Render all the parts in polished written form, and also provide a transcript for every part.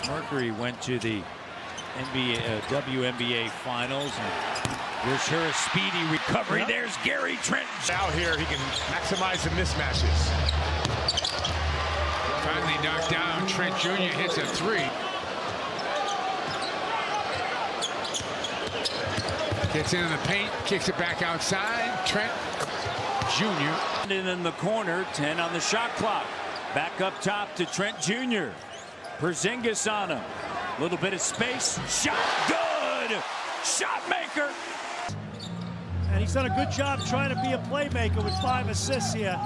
Mercury went to the WNBA Finals. And wish her a speedy recovery. Yep. There's Gary Trent. Out here, he can maximize the mismatches. Finally knocked down. Trent Jr. hits a three. Gets into the paint, kicks it back outside. Trent Jr. In the corner, 10 on the shot clock. Back up top to Trent Jr. Porzingis on him. Little bit of space. Shot good. Shot maker. And he's done a good job trying to be a playmaker with 5 assists here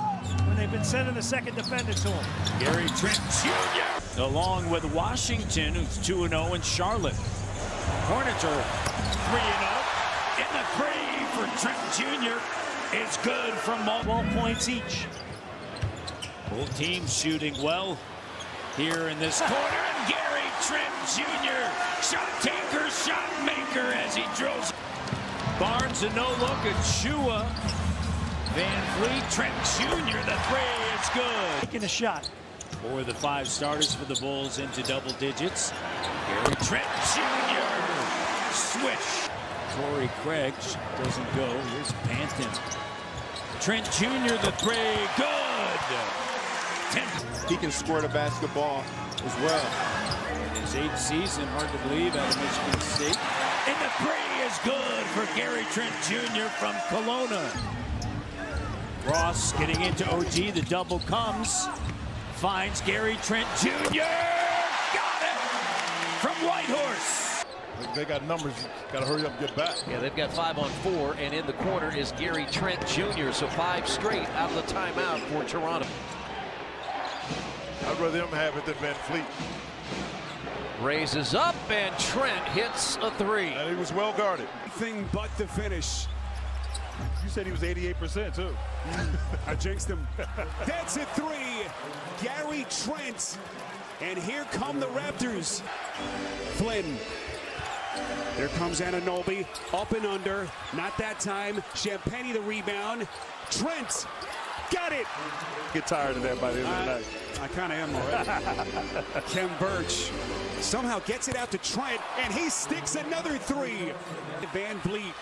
when they've been sending the second defender to him. Gary Trent Jr. along with Washington, who's 2-0 in Charlotte. Hornets are 3-0. In the three for Trent Jr. is good from 12 points each. Both teams shooting well here in this corner. And Gary Trent Jr. shot taker, shot maker as he drills. Barnes a no-look at Shua. Van Vliet, Trent Jr. The three is good. Taking a shot. 4 of the 5 starters for the Bulls into double digits. Gary Trent Jr. Swish. Torrey Craig doesn't go. Here's Panton. Trent Jr. the three. Good. 10. He can squirt a basketball as well. In his 8th season, hard to believe, out of Michigan State. And the three is good for Gary Trent Jr. from Kelowna. Ross getting into OG. The double comes. Finds Gary Trent Jr. Got it from Whitehorse. They got numbers. Got to hurry up and get back. Yeah, they've got 5 on 4, and in the corner is Gary Trent Jr. So 5 straight out of the timeout for Toronto. I'd rather him have it than Van Vliet. Raises up, and Trent hits a three. And he was well guarded. Anything but the finish. You said he was 88% too. I jinxed him. That's a three. Gary Trent. And here come the Raptors. Flynn. There comes Anunoby. Up and under. Not that time. Champagny the rebound. Trent. Got it. Get tired of that by the end of the night. I kind of am already. Kem Birch somehow gets it out to Trent, and he sticks another three. Van Vliet.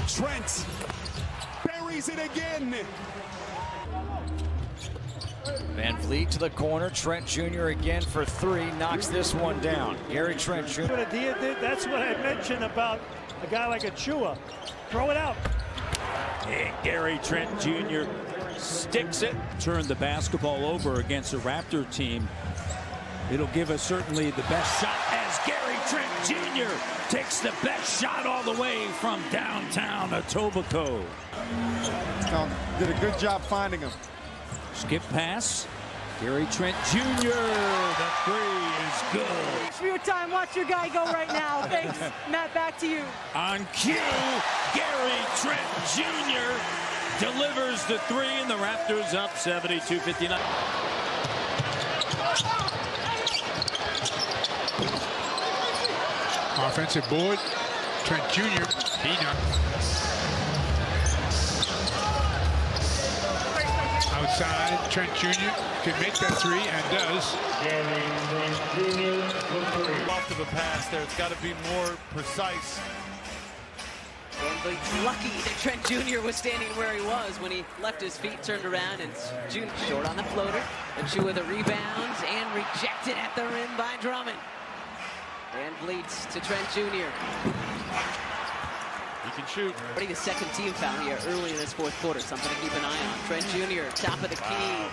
Trent buries it again. Van Vliet to the corner. Trent Jr. again for 3. Knocks this one down. Gary Trent Jr. That's what I mentioned about a guy like Achua. Throw it out. And Gary Trent Jr. sticks it. Turned the basketball over against a Raptor team. It'll give us certainly the best shot as Gary Trent Jr. takes the best shot all the way from downtown Etobicoke. Did a good job finding him. Skip pass. Gary Trent Jr. The three is good. Thanks for your time. Watch your guy go right now. Thanks. Matt, back to you. On cue, Gary Trent Jr. delivers the three, and the Raptors up 72-59. Offensive board. Trent Jr. He knocked. Outside, Trent Jr. can make that three and does. Off to the pass there. It's got to be more precise. And lucky that Trent Jr. was standing where he was when he left his feet turned around, and Jr. short on the floater. Achua the rebounds and rejected at the rim by Drummond. Van Vliet to Trent Jr. He can shoot. Already the second team foul here early in this 4th quarter. Something to keep an eye on. Trent Jr. top of the key.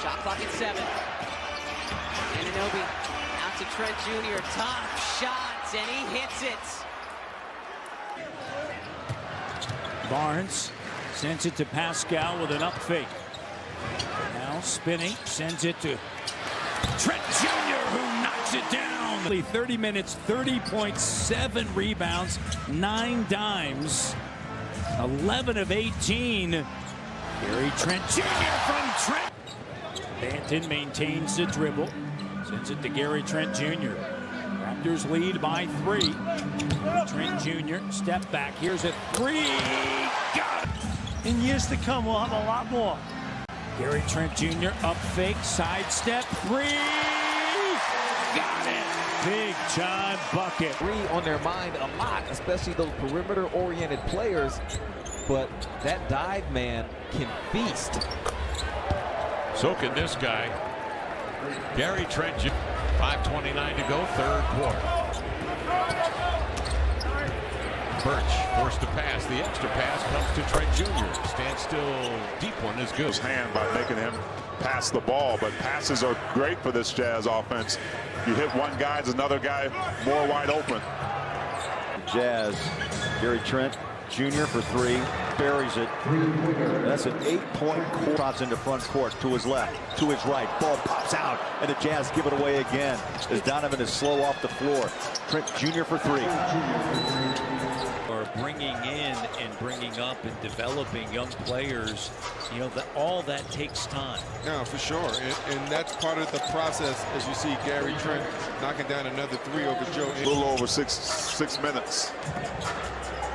Shot clock at 7. Anunoby out to Trent Jr. Tough shots, and he hits it. Barnes sends it to Pascal with an up fake. Now spinning, sends it to Trent Jr., who knocks it down. 30 minutes, 30.7 rebounds, 9 dimes, 11 of 18. Gary Trent Jr. from Trent. Banton maintains the dribble, sends it to Gary Trent Jr. Raptors lead by 3. Trent Jr. step back. Here's a 3. Got it. In years to come, we'll have a lot more. Gary Trent Jr. up fake, sidestep, three. Got it. Big John bucket. Three on their mind a lot, especially those perimeter-oriented players. But that dive man can feast. So can this guy. Gary Trent Jr. 5:29 to go, third quarter. Birch forced to pass. The extra pass comes to Trent Jr. Stands still, deep one is good. His hand by making him pass the ball, but passes are great for this Jazz offense. You hit one guy, there's another guy more wide open. Jazz, Gary Trent Jr. for three, buries it. That's an 8-point quarter. Drops into front court, to his left, to his right. Ball pops out, and the Jazz give it away again as Donovan is slow off the floor. Trent Jr. for three. Or bringing in and bringing up and developing young players, you know, all that takes time. No, for sure, and that's part of the process. As you see Gary Trent knocking down another three over Joe. A little over six minutes.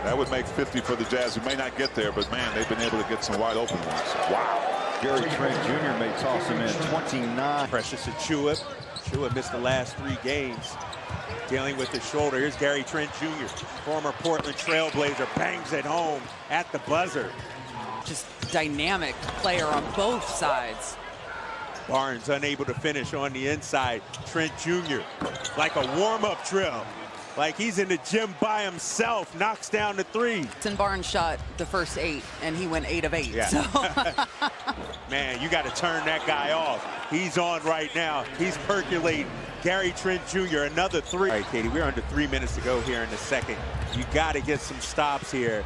That would make 50 for the Jazz. We may not get there, but man, they've been able to get some wide open ones. Wow. Gary Trent Jr. may toss him in 29. Precious Achua. Achua missed the last 3 games. Dealing with the shoulder. Here's Gary Trent Jr., former Portland Trailblazer, bangs it home at the buzzer. Just dynamic player on both sides. Barnes unable to finish on the inside. Trent Jr., like a warm-up drill. Like he's in the gym by himself, knocks down the three. And Barnes shot the first 8, and he went 8 of 8. Yeah. So. Man, you got to turn that guy off. He's on right now. He's percolating. Gary Trent Jr., another three. All right, Katie, we're under 3 minutes to go here in the second. You got to get some stops here.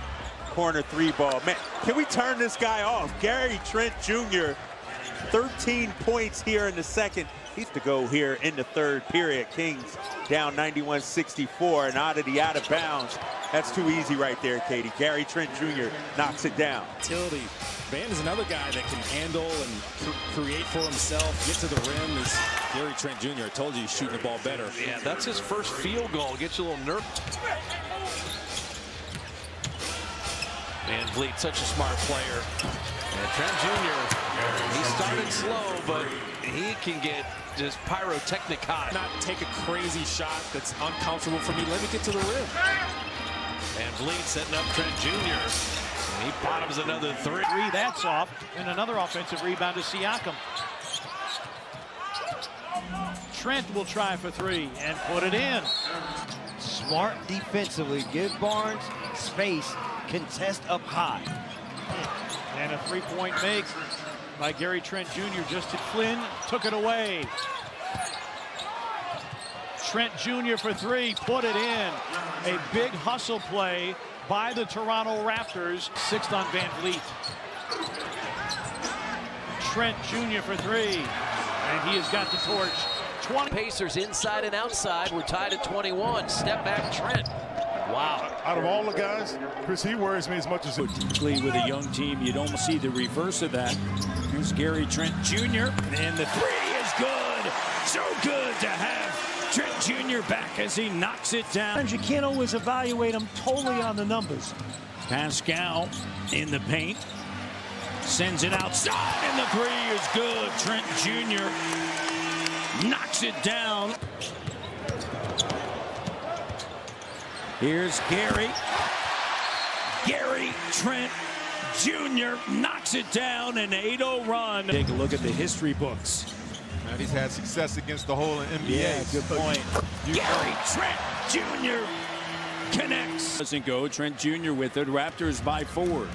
Corner 3 ball. Man, can we turn this guy off? Gary Trent Jr., 13 points here in the second. He's to go here in the third period. Kings down 91-64 and out of bounds. That's too easy right there, Katie. Gary Trent Jr. knocks it down. Utility. Van is another guy that can handle and create for himself, get to the rim. Is Gary Trent Jr. I told you he's shooting the ball better. Yeah, that's his first field goal. Gets you a little nervous. Van Vliet, such a smart player. And Trent Jr., he started slow, but he can get just pyrotechnic hot. Not take a crazy shot that's uncomfortable for me. Let me get to the rim. Van Vliet setting up Trent Jr. And he bottoms another three. That's off, and another offensive rebound to Siakam. Trent will try for 3 and put it in. Smart defensively, give Barnes space, contest up high. And a 3-point make by Gary Trent Jr. just as Flynn took it away. Trent Jr. for 3, put it in. A big hustle play by the Toronto Raptors. 6th on Van Vliet. Trent Jr. for 3, and he has got the torch. 20. Pacers inside and outside. We're tied at 21. Step back, Trent. Wow. Out of all the guys, Chris, he worries me as much as Typically with a young team, you don't see the reverse of that. Here's Gary Trent Jr. and the 3 is good. So good to have Trent Jr. back as he knocks it down. You can't always evaluate them totally on the numbers. Pascal in the paint. Sends it outside, and the 3 is good. Trent Jr. knocks it down. Here's Gary. Gary Trent Jr. knocks it down, an 8-0 run. Take a look at the history books. And he's had success against the whole NBA. Yeah, good point. Gary Trent Jr. connects. Doesn't go. Trent Jr. with it. Raptors by 4.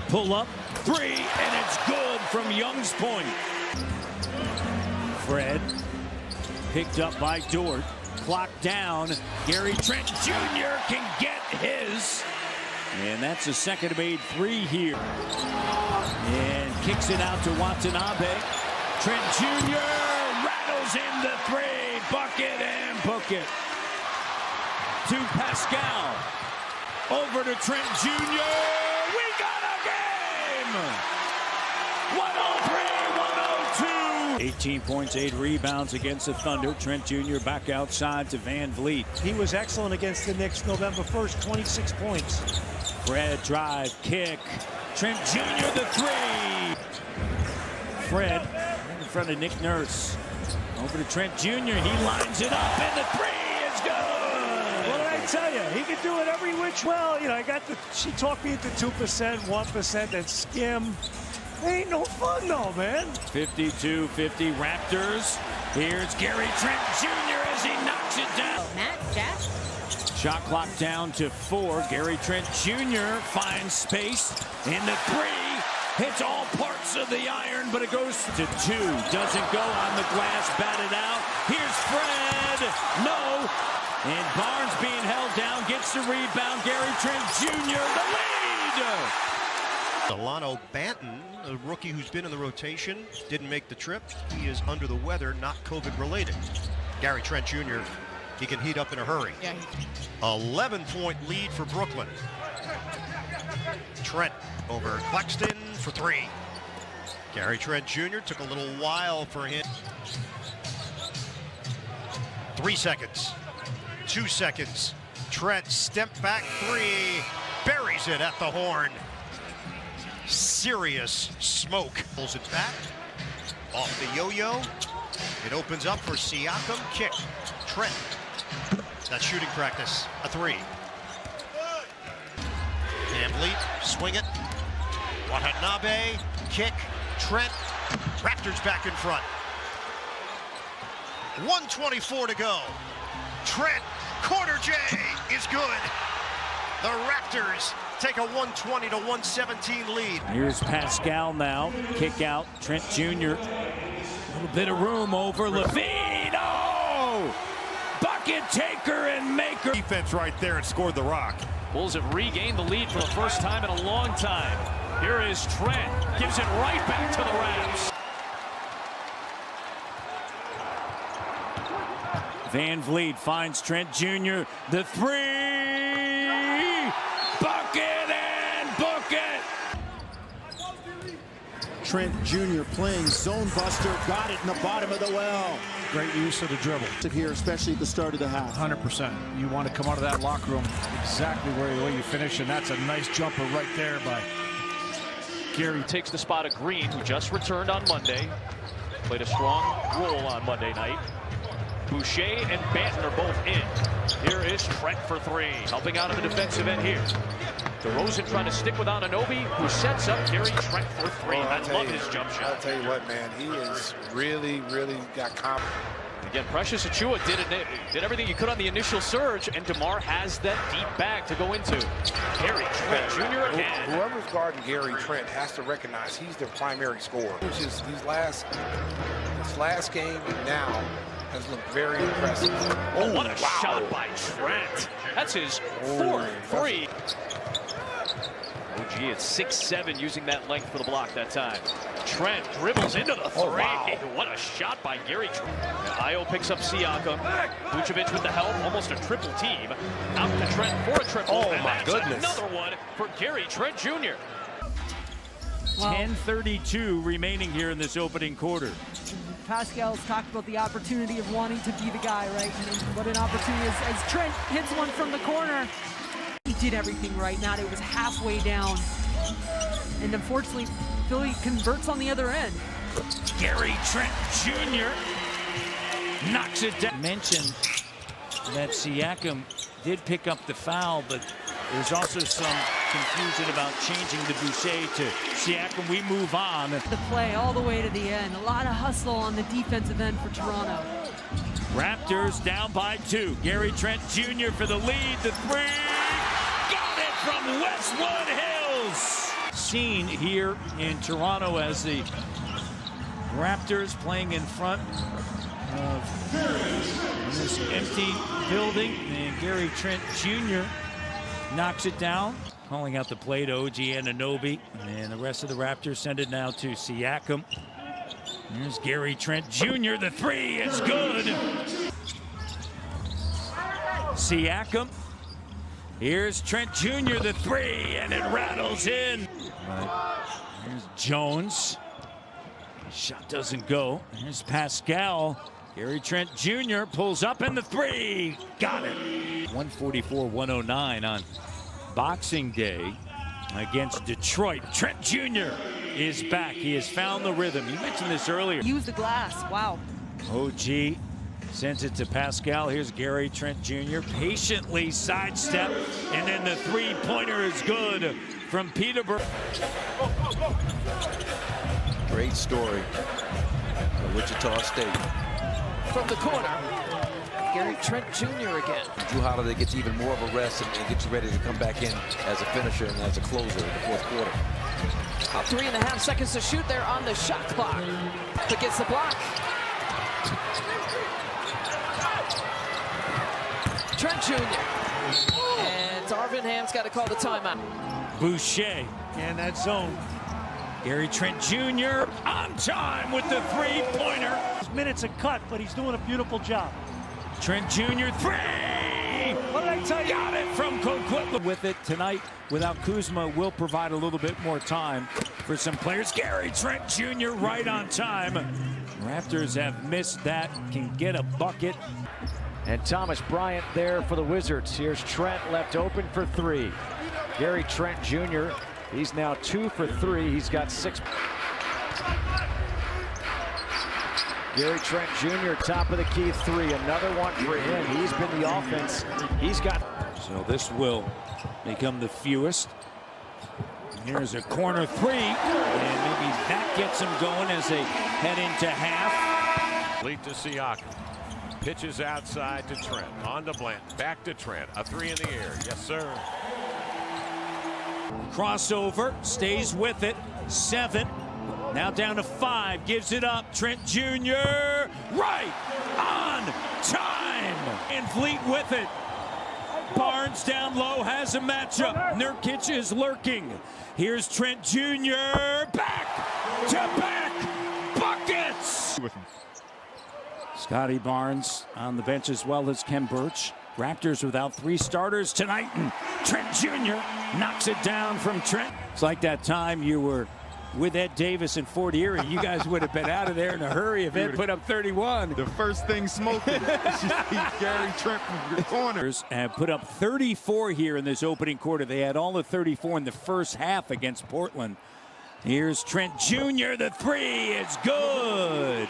Pull up 3, and it's good from Young's point. Fred picked up by Dort. Clock down. Gary Trent Jr. can get his. And that's a second made 3 here. And kicks it out to Watanabe. Trent Jr. rattles in the 3. Bucket and book it. To Pascal. Over to Trent Jr. We got a game! 103-102. 18 points, 8 rebounds against the Thunder. Trent Jr. back outside to Van Vliet. He was excellent against the Knicks November 1st, 26 points. Fred drive, kick, Trent Jr. the three. Fred in front of Nick Nurse. Over to Trent Jr. He lines it up, and the three is good. What did I tell you? He can do it every which. Well, you know, she talked me into 2%, 1%, and skim. Ain't no fun though, man. 52-50 Raptors. Here's Gary Trent Jr. as he knocks it down. Matt, Jack. Shot clock down to 4. Gary Trent Jr. finds space in the three. Hits all parts of the iron, but it goes to 2. Doesn't go on the glass, batted out. Here's Fred. No. And Barnes being held down, gets the rebound. Gary Trent Jr. the lead. Delano Banton, a rookie who's been in the rotation, didn't make the trip. He is under the weather, not COVID related. Gary Trent Jr., he can heat up in a hurry. 11-point lead for Brooklyn. Trent over Claxton for 3. Gary Trent Jr. took a little while for him. 3 seconds. 2 seconds. Trent step back 3. Buries it at the horn. Serious smoke. Pulls it back. Off the yo-yo. It opens up for Siakam. Kick. Trent. That's shooting practice. A 3. Hambley. Swing it. Watanabe. Kick. Trent. Raptors back in front. 1:24 to go. Trent. Corner J is good. The Raptors take a 120 to 117 lead. Here's Pascal now. Kick out. Trent Jr. A little bit of room over Levine. Oh! Bucket taker and maker. Defense right there and scored the rock. Bulls have regained the lead for the first time in a long time. Here is Trent. Gives it right back to the Raps. Van Vliet finds Trent Jr. The three. Bucket and book it. Trent Jr. playing zone buster. Got it in the bottom of the well. Great use of the dribble. Here, especially at the start of the half. 100%. You want to come out of that locker room exactly where you finish, and that's a nice jumper right there by Gary. Takes the spot of Green, who just returned on Monday. Played a strong role on Monday night. Boucher and Banton are both in. Here is Trent for 3. Helping out on the defensive end here. DeRozan trying to stick with Anunoby, who sets up Gary Trent for 3. I love his jump shot. I'll tell you what, man, he is really got confidence. Again, Precious Achiuwa did everything he could on the initial surge, and DeMar has that deep bag to go into. Gary Trent Jr. again. Whoever's guarding Gary Trent has to recognize he's their primary scorer. Which is this last game and now has looked very impressive. Oh, what a shot by Trent. That's his 4th 3. OG at 6'7", using that length for the block that time. Trent dribbles into the 3. What a shot by Gary Trent. Io picks up Siakam. Vucevic with the help, almost a triple team. Out to Trent for a triple. Oh, and my that's goodness. Another one for Gary Trent Jr. 10:32 remaining here in this opening quarter. Pascal's talked about the opportunity of wanting to be the guy, right? And what an opportunity as Trent hits one from the corner. He did everything right. Now it was halfway down. And unfortunately, Philly converts on the other end. Gary Trent Jr. knocks it down. Mentioned that Siakam did pick up the foul, but there's also some confusion about changing the Boucher to Siakam. We move on. The play all the way to the end. A lot of hustle on the defensive end for Toronto. Raptors down by 2. Gary Trent Jr. for the lead. The 3. Got it from Westwood Hills. Seen here in Toronto as the Raptors playing in front of this empty building. And Gary Trent Jr. knocks it down, calling out the play to OG Anunoby, and the rest of the Raptors send it now to Siakam. Here's Gary Trent Jr. The 3 is good. Siakam. Here's Trent Jr. The 3, and it rattles in. Here's Jones. Shot doesn't go. Here's Pascal. Gary Trent Jr. pulls up, and the 3. Got it. 144-109 on Boxing Day. against Detroit. Trent Jr. is back. He has found the rhythm. You mentioned this earlier. Use the glass. Wow. OG sends it to Pascal. Here's Gary Trent Jr. Patiently sidestep, and then the three-pointer is good from Peterborough. Great story for Wichita State. From the corner, Gary Trent Jr. again. Drew Holiday gets even more of a rest and gets you ready to come back in as a finisher and as a closer in the fourth quarter. About 3.5 seconds to shoot there on the shot clock. But gets the block. Trent Jr. And Darvin Ham's got to call the timeout. Boucher in that zone. Gary Trent Jr. on time with the three-pointer. His minutes are cut, but he's doing a beautiful job. Trent Jr. three! What did I tell you? Got it from Coquitlam. With it tonight, without Kuzma, will provide a little bit more time for some players. Gary Trent Jr. right on time. Raptors have missed that, can get a bucket. And Thomas Bryant there for the Wizards. Here's Trent left open for three. Gary Trent Jr. He's now 2 for 3. He's got 6. Gary Trent Jr. top of the key three. Another one for him. He's been the offense. He's got. So this will become the fewest. Here's a corner three. And maybe that gets him going as they head into half. Lead to Siakam. Pitches outside to Trent. On to Blanton. Back to Trent. A three in the air. Yes, sir. Crossover. Stays with it. 7. Now down to 5. Gives it up. Trent Jr. Right on time. And Fleet with it. Barnes down low has a matchup. Nurkic is lurking. Here's Trent Jr. Back to back buckets. Scotty Barnes on the bench as well as Ken Birch. Raptors without 3 starters tonight, and Trent Jr. knocks it down from Trent. It's like that time you were with Ed Davis in Fort Erie. You guys would have been out of there in a hurry if Ed put up 31. The first thing smoking. Gary Trent from your corners. Have put up 34 here in this opening quarter. They had all the 34 in the first half against Portland. Here's Trent Jr. The three is good.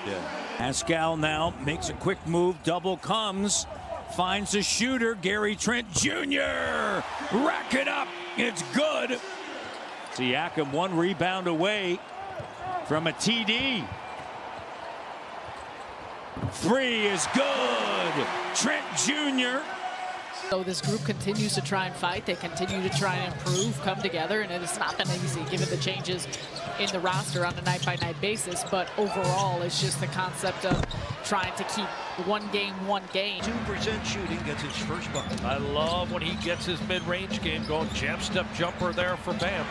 Pascal now makes a quick move. Double comes. Finds a shooter. Gary Trent Jr. Rack it up. It's good. Siakam 1 rebound away from a TD. 3 is good. Trent Jr. So this group continues to try and fight. They continue to try and improve, come together, and it's not been easy given the changes in the roster on a night-by-night basis. But overall, it's just the concept of trying to keep one game. 2% shooting gets his first bucket. I love when he gets his mid-range game going. Jab step jumper there for Bam.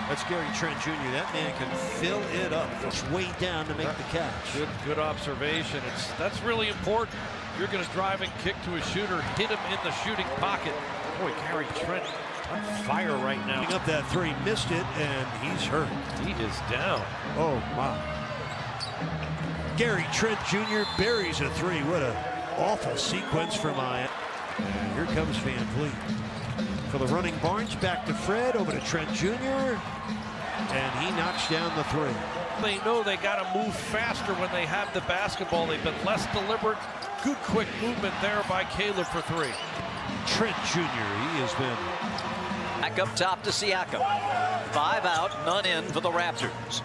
That's Gary Trent Jr. That man can fill it up. It's way down to make the catch. Good observation. That's really important. You're going to drive and kick to a shooter, hit him in the shooting pocket. Boy, Gary Trent on fire right now. Up that three, missed it, and he's hurt. He is down. Oh, wow. Gary Trent Jr. buries a three. What an awful sequence for Maya. And here comes Van Vliet. For the running Barnes, back to Fred, over to Trent Jr. And he knocks down the three. They know they got to move faster when they have the basketball. They've been less deliberate. Good quick movement there by Caleb for 3. Trent Jr., he has been. Back up top to Siakam. 5 out, none in for the Raptors.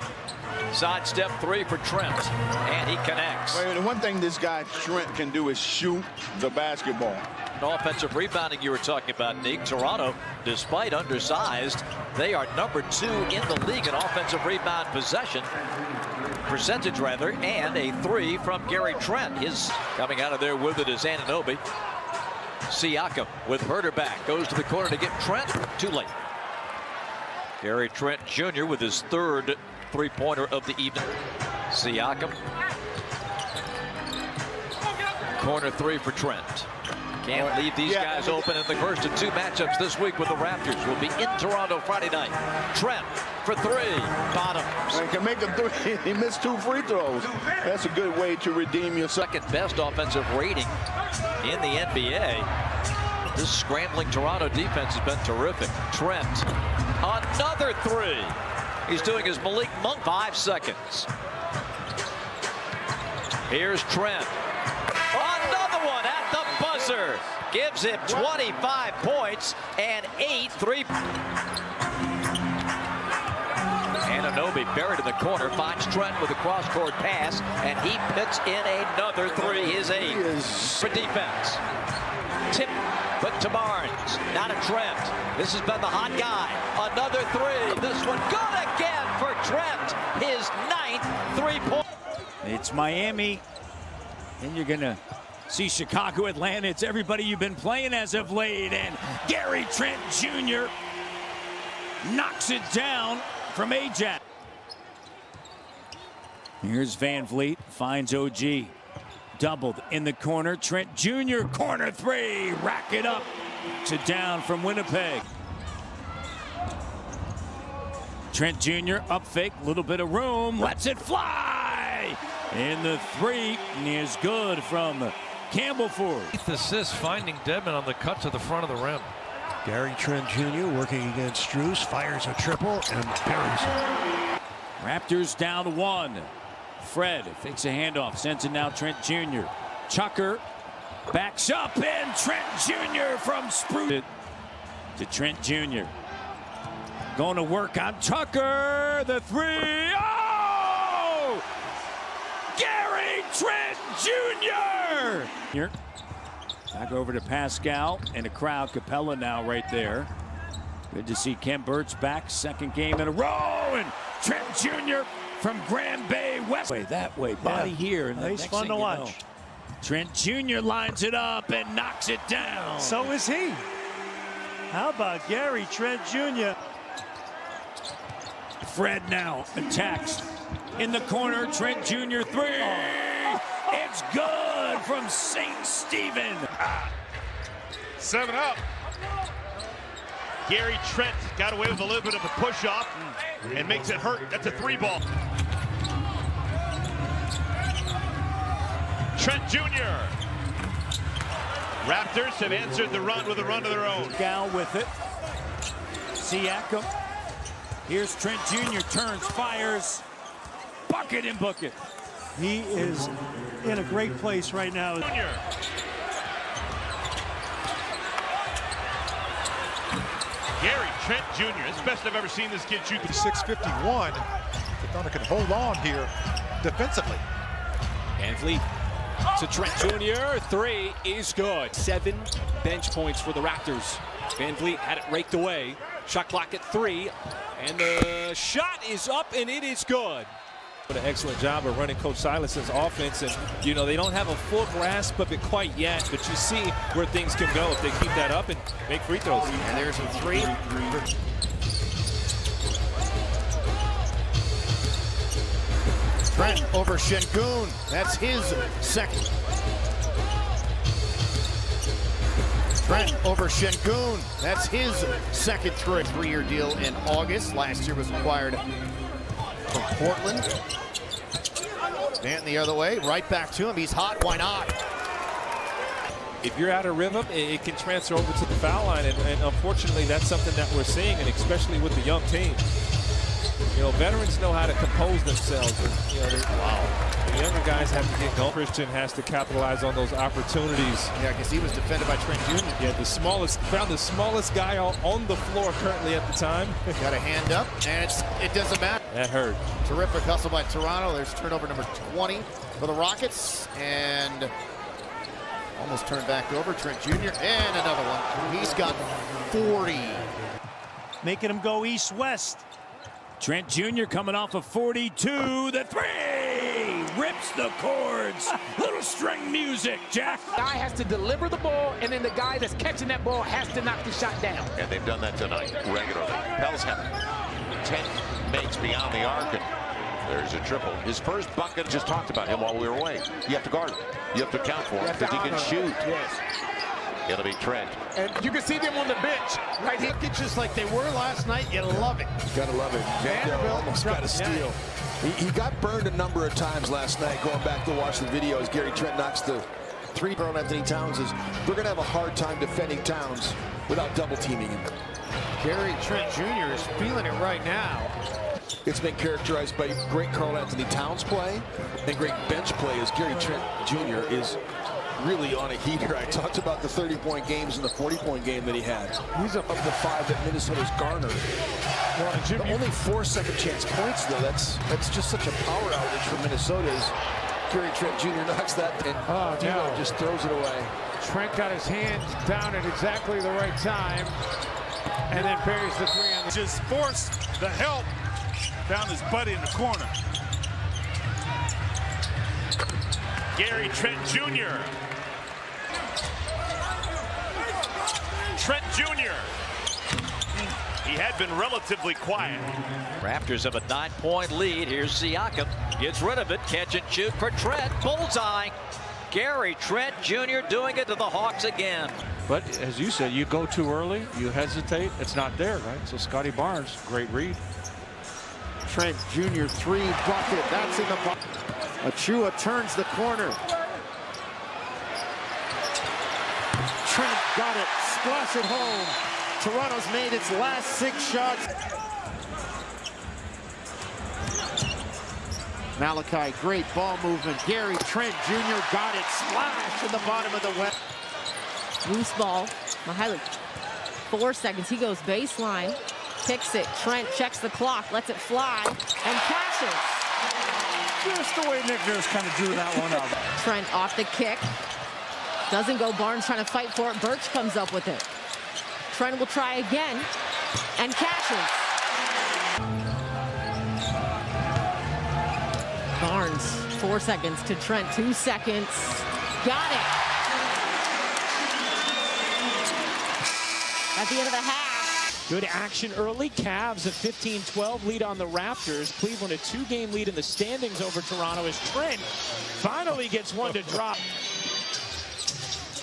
Sidestep 3 for Trent, and he connects. Well, the one thing this guy Trent can do is shoot the basketball. Offensive rebounding you were talking about, Nick. Toronto, despite undersized, they are number 2 in the league in offensive rebound percentage rather, and a 3 from Gary Trent. His coming out of there with it is Anunoby. Siakam with Herder back, goes to the corner to get Trent. Too late. Gary Trent Jr. with his 3rd three-pointer of the evening. Siakam. Corner 3 for Trent. Can't leave these guys open in the first of 2 matchups this week with the Raptors. Will be in Toronto Friday night. Trent for 3. Bottoms. He can make a 3. He missed 2 free throws. That's a good way to redeem yourself. 2nd best offensive rating in the NBA. This scrambling Toronto defense has been terrific. Trent Another three. He's doing his Malik Monk. 5 seconds. Here's Trent. Another one at the buzzer. Gives him 25 points and 8 3. Anunoby buried in the corner, finds Trent with a cross-court pass, and he puts in another three, his 8th. For defense. Tip, but to Barnes, not a Trent. This has been the hot guy. Another three. This one good again for Trent. His 9th 3-point. It's Miami. And you're going to see Chicago, Atlanta. It's everybody you've been playing as of late. And Gary Trent Jr. knocks it down from Ajax. Here's Van Vliet, finds OG. Doubled in the corner. Trent Jr. corner three. Rack it up. Knocks it down from Winnipeg. Trent Jr. up fake. Little bit of room. Lets it fly. In the three. Is good from Campbell Ford. 8th assist, finding Dedmon on the cut to the front of the rim. Gary Trent Jr. working against Strus, fires a triple and buries it. Raptors down 1. Fred fakes a handoff, sends it now Trent Jr. Chucker backs up, and Trent Jr. from Spruce to Trent Jr. Going to work on Tucker. The three. Oh! Gary Trent Jr. Back over to Pascal and a crowd. Capella now right there. Good to see Ken Burt's back. 2nd game in a row. And Trent Jr. from Grand Bay West. That way, body here. And he's fun to watch. Trent Jr. lines it up and knocks it down. So is he. How about Gary Trent Jr.? Fred now attacks in the corner. Trent Jr. three. It's good from St. Stephen. 7 up. Gary Trent got away with a little bit of a push-off and makes it hurt. That's a 3-ball. Trent Jr. Raptors have answered the run with a run of their own. Gal with it. Siakam. Here's Trent Jr. turns, fires. Bucket and book it. He is in a great place right now. Jr. Gary Trent Jr. It's the best I've ever seen this kid shoot. 6:51. Atlanta can hold on here defensively. Van Vliet to Trent Jr. Three is good. 7 bench points for the Raptors. Van Vliet had it raked away. Shot clock at 3. And the shot is up, and it is good. An excellent job of running Coach Silas's offense, and you know they don't have a full grasp of it quite yet, but you see where things can go if they keep that up and make free throws. And there's a 3. Trent over Şengün. That's his 2nd. Trent over Şengün. That's his 2nd 3-year deal in August. Last year was acquired from Portland. Banton the other way, right back to him. He's hot, why not? If you're out of rhythm, it can transfer over to the foul line, and unfortunately that's something that we're seeing, and especially with the young team. You know, veterans know how to compose themselves. And, you know, the younger guys have to get going. Christian has to capitalize on those opportunities. Yeah, because he was defended by Trent Jr. Yeah, found the smallest guy on the floor currently at the time. Got a hand up, and it doesn't matter. That hurt. Terrific hustle by Toronto. There's turnover number 20 for the Rockets, and almost turned back over. Trent Jr. and another one. He's got 40. Making him go east-west. Trent Jr. coming off of 42. The three rips the cords. Little string music, Jack. Guy has to deliver the ball, and then the guy that's catching that ball has to knock the shot down. And they've done that tonight regularly. Pels have 10 makes beyond the arc, and there's a triple. His first bucket, just talked about him while we were away. You have to guard him. You have to account for him because he can shoot. Yes. It'll be Trent. And you can see them on the bench right here. It's just like they were last night. You love it. Gotta love it. Vanderbilt almost got a steal. He got burned a number of times last night. Going back to watch the video as Gary Trent knocks the 3 from Anthony Towns. They're going to have a hard time defending Towns without double teaming him. Gary Trent Jr. is feeling it right now. It's been characterized by great Karl Anthony Towns play and great bench play as Gary Trent Jr. is really on a heater. I talked about the 30-point games and the 40-point game that he had. He's up the 5 that Minnesota's garnered. Well, only 4 second-chance points, though. That's just such a power outage for Minnesota. Gary Trent Jr. knocks that, and D'Lo just throws it away. Trent got his hand down at exactly the right time, and then buries the 3 on the... Just forced the help down his buddy in the corner. Gary Trent Jr. Trent Jr. He had been relatively quiet. Raptors have a 9-point lead. Here's Siakam. Gets rid of it. Catch and shoot for Trent. Bullseye. Gary Trent Jr. doing it to the Hawks again. But as you said, you go too early, you hesitate, it's not there, right? So Scotty Barnes, great read. Trent Jr. 3 bucket. That's in the bucket. Achua turns the corner. Trent got it. Splash it home. Toronto's made its last 6 shots. Malachi, great ball movement. Gary Trent Jr. got it. Splash in the bottom of the wet. Loose ball. Mihaly, 4 seconds. He goes baseline. Kicks it. Trent checks the clock. Lets it fly. And cashes. Just the way Nick Nurse kind of drew that one up. Trent off the kick. Doesn't go. Barnes trying to fight for it. Birch comes up with it. Trent will try again. And cashes. Barnes, 4 seconds to Trent. 2 seconds. Got it. At the end of the half. Good action early. Cavs a 15-12 lead on the Raptors. Cleveland a 2-game lead in the standings over Toronto as Trent finally gets one to drop.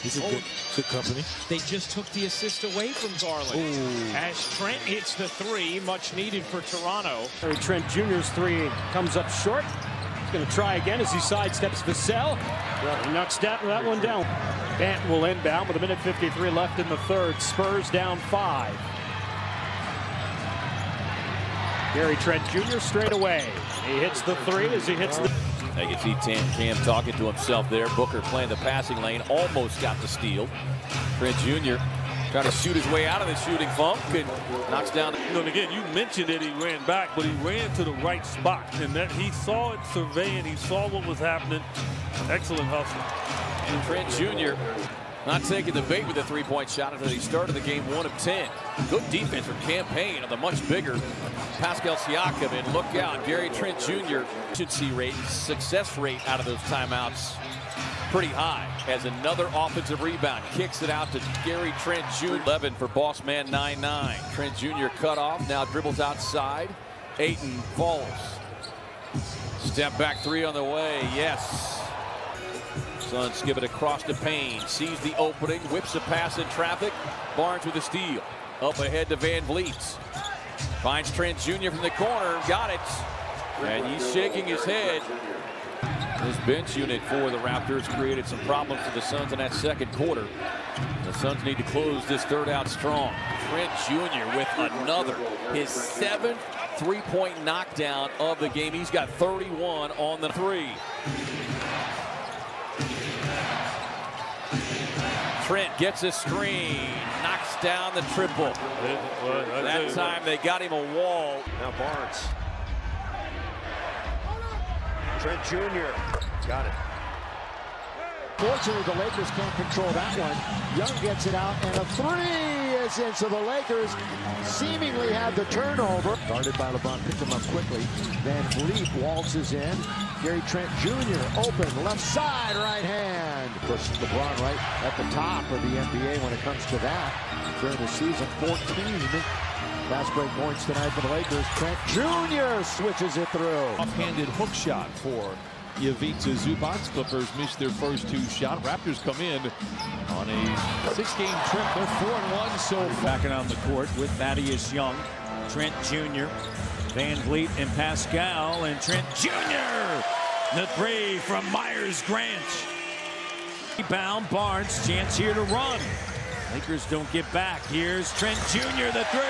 He's a good company. They just took the assist away from Garland. Ooh. As Trent hits the 3, much needed for Toronto. Trent Jr.'s 3 comes up short. He's going to try again as he sidesteps Vassell. He knocks that one down. Banton will inbound with 1:53 left in the third. Spurs down 5. Gary Trent Jr. straight away. He hits the 3 as he hits the... I can see Cam talking to himself there. Booker playing the passing lane. Almost got the steal. Trent Jr. trying to shoot his way out of the shooting funk and knocks down. And again, you mentioned that he ran back, but he ran to the right spot. And that he saw it surveying. He saw what was happening. Excellent hustle. And Trent Jr. not taking the bait with a 3-point shot until he started the game 1 of 10. Good defense from Campaign on the much bigger Pascal Siakam. And look out, Gary Trent Jr. efficiency rate, success rate out of those timeouts pretty high. Has another offensive rebound, kicks it out to Gary Trent Jr. 11 for boss man 9-9. Trent Jr. cut off, now dribbles outside. Ayton falls. Step back 3 on the way, yes. Suns give it across to Payne, sees the opening, whips a pass in traffic. Barnes with a steal. Up ahead to Van Vliet. Finds Trent Jr. from the corner, got it. And he's shaking his head. This bench unit for the Raptors created some problems for the Suns in that second quarter. The Suns need to close this third out strong. Trent Jr. with another, his 7th 3-point knockdown of the game. He's got 31 on the 3. Trent gets a screen, knocks down the triple. That time they got him a wall. Now Barnes. Trent Jr. got it. Fortunately, the Lakers can't control that one. Young gets it out, and a 3 is in, so the Lakers seemingly have the turnover. Guarded by LeBron, picked him up quickly. Van Vliet waltzes in. Gary Trent Jr. open, left side, right hand. Puts LeBron right at the top of the NBA when it comes to that. During the season, 14 fast break points tonight for the Lakers. Trent Jr. switches it through. Offhanded hook shot for Ivica Zubac. Clippers missed their first 2 shots. Raptors come in on a 6-game trip. They're 4-1 so far. Backing on the court with Thaddeus Young, Trent Jr., Van Vliet, and Pascal, and Trent Jr. The 3 from Myers Grant. Rebound, Barnes, chance here to run. Lakers don't get back. Here's Trent Jr. the 3.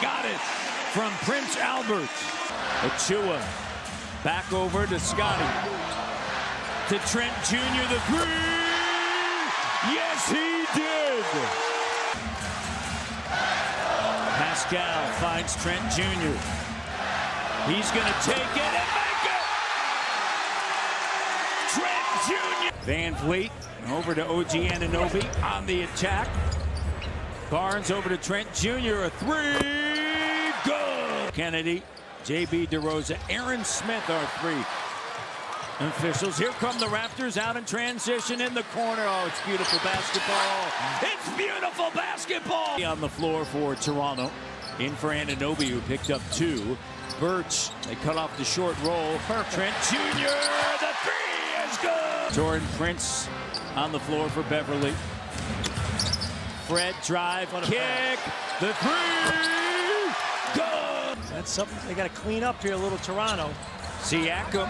got it from Prince Albert. Achua back over to Scotty. To Trent Jr. the three. Yes, he did. Pascal finds Trent Jr. He's going to take it and make it. Trent Jr. Van Vliet over to OG Anunoby on the attack. Barnes over to Trent Jr. A three. Good. Kennedy, J.B. DeRosa, Aaron Smith are three officials. Here come the Raptors out in transition in the corner. Oh, it's beautiful basketball. It's beautiful basketball. On the floor for Toronto. In for Anunoby, who picked up two. Birch, they cut off the short roll. Perfect. Trent Jr., the three is good. Jordan Prince on the floor for Beverly. Fred drive, kick, the three, good. That's something they got to clean up here, a little Toronto. Siakam.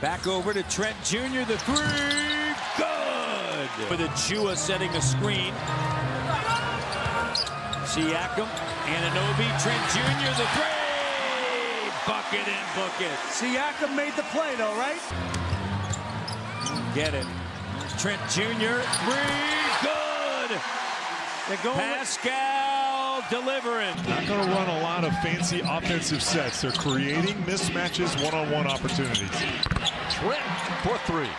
Back over to Trent Jr. The three. Good. With Achua setting a screen. Siakam. Anunoby. Trent Jr. The three. Bucket and book it. Siakam made the play, though, right? Get it. Trent Jr. Three. Good. They're going Pascal delivering. Not going to run a lot of fancy offensive sets. They're creating mismatches, one-on-one opportunities. Trent for three.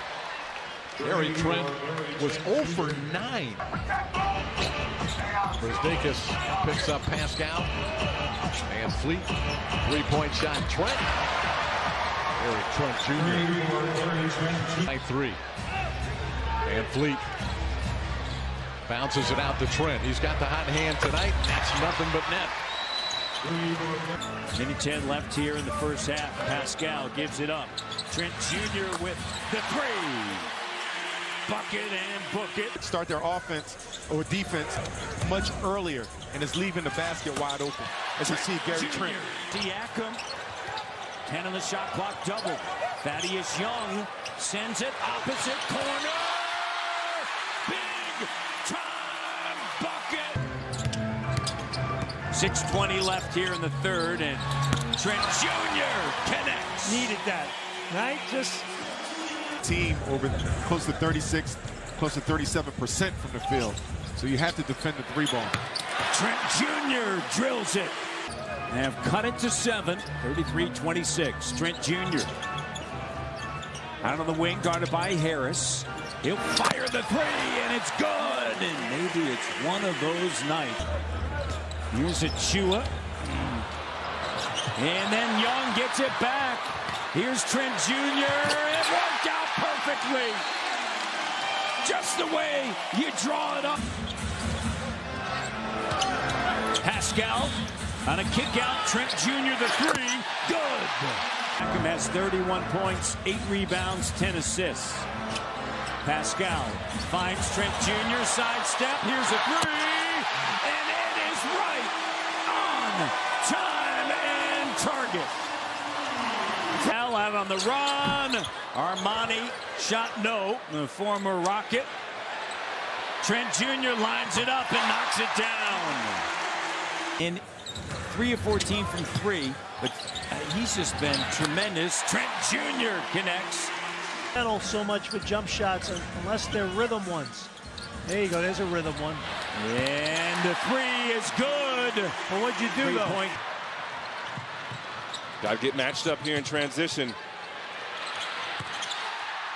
Gary Trent was 0 for 9. Brazdeikis picks up Pascal. And Fleet, three-point shot. Trent. Gary Trent Jr. 3. And Fleet bounces it out to Trent. He's got the hot hand tonight. That's nothing but net. Minute 10 left here in the first half. Pascal gives it up. Trent Jr. with the three. Bucket and book it. Start their offense or defense much earlier, and it's leaving the basket wide open. As you see Gary Trent. Siakam. 10 on the shot clock, double. Thaddeus Young sends it opposite corner. Big time bucket. 6:20 left here in the third, and Trent Jr. connects. Needed that, right? Just team over close to 36, close to 37% from the field. So you have to defend the three ball. Trent Jr. drills it. They have cut it to 7, 33-26. Trent Jr. out on the wing, guarded by Harris. He'll fire the three, and it's good. And maybe it's one of those nights. Here's Achua. And then Young gets it back. Here's Trent Jr. It worked out perfectly. Just the way you draw it up. Pascal on a kick out. Trent Jr. the three. Good. Beckham has 31 points, 8 rebounds, 10 assists. Pascal finds Trent Jr. sidestep. Here's a three. And it is right on time and target. Cal out on the run. Armani shot no. The former Rocket. Trent Jr. lines it up and knocks it down. In 3 of 14 from 3, but he's just been tremendous. Trent Jr. connects. So much for jump shots unless they're rhythm ones. There you go. There's a rhythm one. And the three is good. Well, what'd you do, though? Point. Got to get matched up here in transition.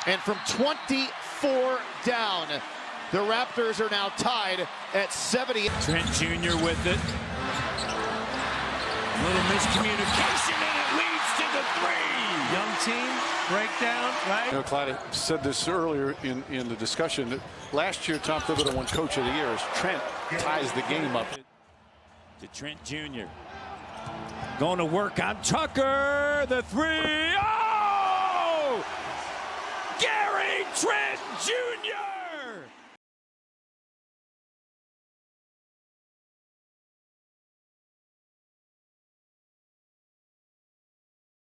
And from 24 down, the Raptors are now tied at 70. Trent Jr. with it. A little miscommunication, and it leads to the three. Young team, breakdown, right? You know, Clyde said this earlier in the discussion that last year Tom Thibodeau won Coach of the Year as Trent ties the game up. To Trent Jr. Going to work on Tucker. The three. Oh! Gary Trent Jr.